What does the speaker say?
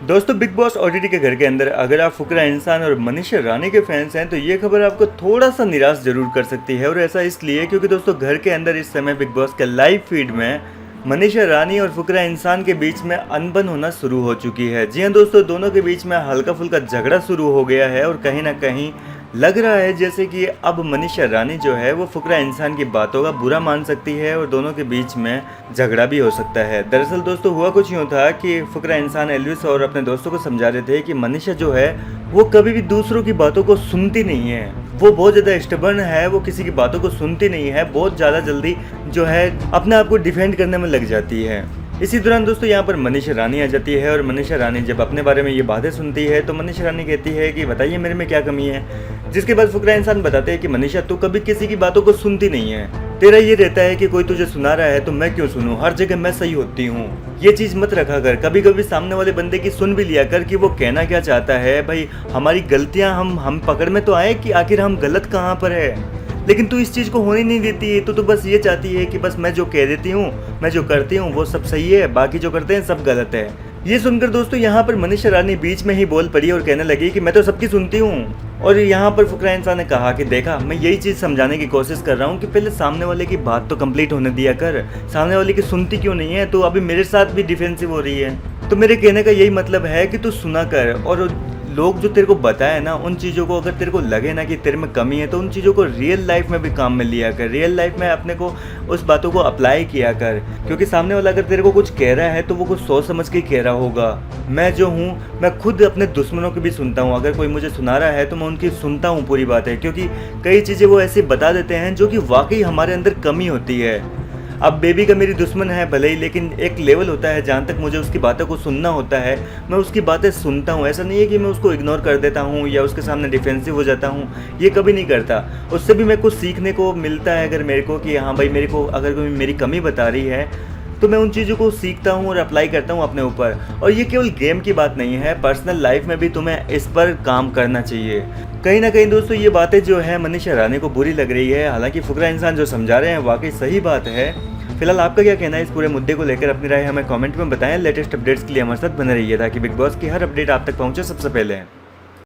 दोस्तों big boss OTT के घर के अंदर अगर आप फुकरा इंसान और मनीषा रानी के फैंस हैं तो ये खबर आपको थोड़ा सा निराश जरूर कर सकती है। और ऐसा इसलिए क्योंकि दोस्तों घर के अंदर इस समय बिग बॉस के लाइव फीड में मनीषा रानी और फुकरा इंसान के बीच में अनबन होना शुरू हो चुकी है। जी हाँ दोस्तों, दोनों के बीच में हल्का फुल्का झगड़ा शुरू हो गया है और कहीं ना कहीं लग रहा है जैसे कि अब मनीषा रानी जो है वो फुकरा इंसान की बातों का बुरा मान सकती है और दोनों के बीच में झगड़ा भी हो सकता है। दरअसल दोस्तों हुआ कुछ यूँ था कि फुकरा इंसान एल्विस और अपने दोस्तों को समझा रहे थे कि मनीषा जो है वो कभी भी दूसरों की बातों को सुनती नहीं है। वो बहुत ज़्यादा स्टबर्न है, वो किसी की बातों को सुनती नहीं है, बहुत ज़्यादा जल्दी जो है अपने आप को डिफेंड करने में लग जाती है। इसी दौरान दोस्तों यहाँ पर मनीषा रानी आ जाती है और मनीषा रानी जब अपने बारे में ये बातें सुनती है तो मनीषा रानी कहती है कि बताइए मेरे में क्या कमी है। जिसके बाद फुकरा इंसान बताते हैं कि मनीषा तू कभी किसी की बातों को सुनती नहीं है, तेरा ये रहता है कि कोई तुझे सुना रहा है तो मैं क्यों सुनूं, हर जगह मैं सही होती हूँ। ये चीज़ मत रखा कर, कभी कभी सामने वाले बंदे की सुन भी लिया कर कि वो कहना क्या चाहता है। भाई हमारी गलतियाँ हम पकड़ में तो आए कि आखिर हम गलत कहाँ पर है, लेकिन तू इस चीज़ को होने नहीं देती है। तो बस ये चाहती है कि बस मैं जो कह देती हूँ, मैं जो करती हूँ वो सब सही है, बाकी जो करते हैं सब गलत है। ये सुनकर दोस्तों यहाँ पर मनीषा रानी बीच में ही बोल पड़ी और कहने लगी कि मैं तो सबकी सुनती हूँ। और यहाँ पर फुकरा इंसान ने कहा कि देखा मैं यही चीज़ समझाने की कोशिश कर रहा हूँ कि पहले सामने वाले की बात तो कंप्लीट होने दिया कर, सामने वाले की सुनती क्यों नहीं है, तो अभी मेरे साथ भी डिफेंसिव हो रही है। तो मेरे कहने का यही मतलब है कि तू सुना कर और लोग जो तेरे को बताए ना उन चीज़ों को अगर तेरे को लगे ना कि तेरे में कमी है तो उन चीज़ों को रियल लाइफ में भी काम में लिया कर, रियल लाइफ में अपने को उस बातों को अप्लाई किया कर। क्योंकि सामने वाला अगर तेरे को कुछ कह रहा है तो वो कुछ सोच समझ के कह रहा होगा। मैं जो हूँ मैं खुद अपने दुश्मनों की भी सुनता हूँ, अगर कोई मुझे सुना रहा है तो मैं उनकी सुनता हूँ पूरी बात है, क्योंकि कई चीज़ें वो ऐसे बता देते हैं जो कि वाकई हमारे अंदर कमी होती है। अब बेबी का मेरी दुश्मन है भले ही, लेकिन एक लेवल होता है जहाँ तक मुझे उसकी बातों को सुनना होता है, मैं उसकी बातें सुनता हूँ। ऐसा नहीं है कि मैं उसको इग्नोर कर देता हूँ या उसके सामने डिफेंसिव हो जाता हूँ, ये कभी नहीं करता। उससे भी मैं कुछ सीखने को मिलता है अगर मेरे को कि हाँ भाई मेरे को अगर कोई मेरी कमी बता रही है तो मैं उन चीज़ों को सीखता हूँ और अप्लाई करता हूँ अपने ऊपर। और ये केवल गेम की बात नहीं है, पर्सनल लाइफ में भी तुम्हें इस पर काम करना चाहिए। कहीं ना कहीं दोस्तों ये बातें जो है मनीषा रानी को बुरी लग रही है, हालांकि फुकरा इंसान जो समझा रहे हैं वाकई सही बात है। फिलहाल आपका क्या कहना है इस पूरे मुद्दे को लेकर, अपनी राय हमें कमेंट में बताएं। लेटेस्ट अपडेट्स के लिए हमारे साथ बने रहिए ताकि बिग बॉस की हर अपडेट आप तक पहुंचे सबसे पहले।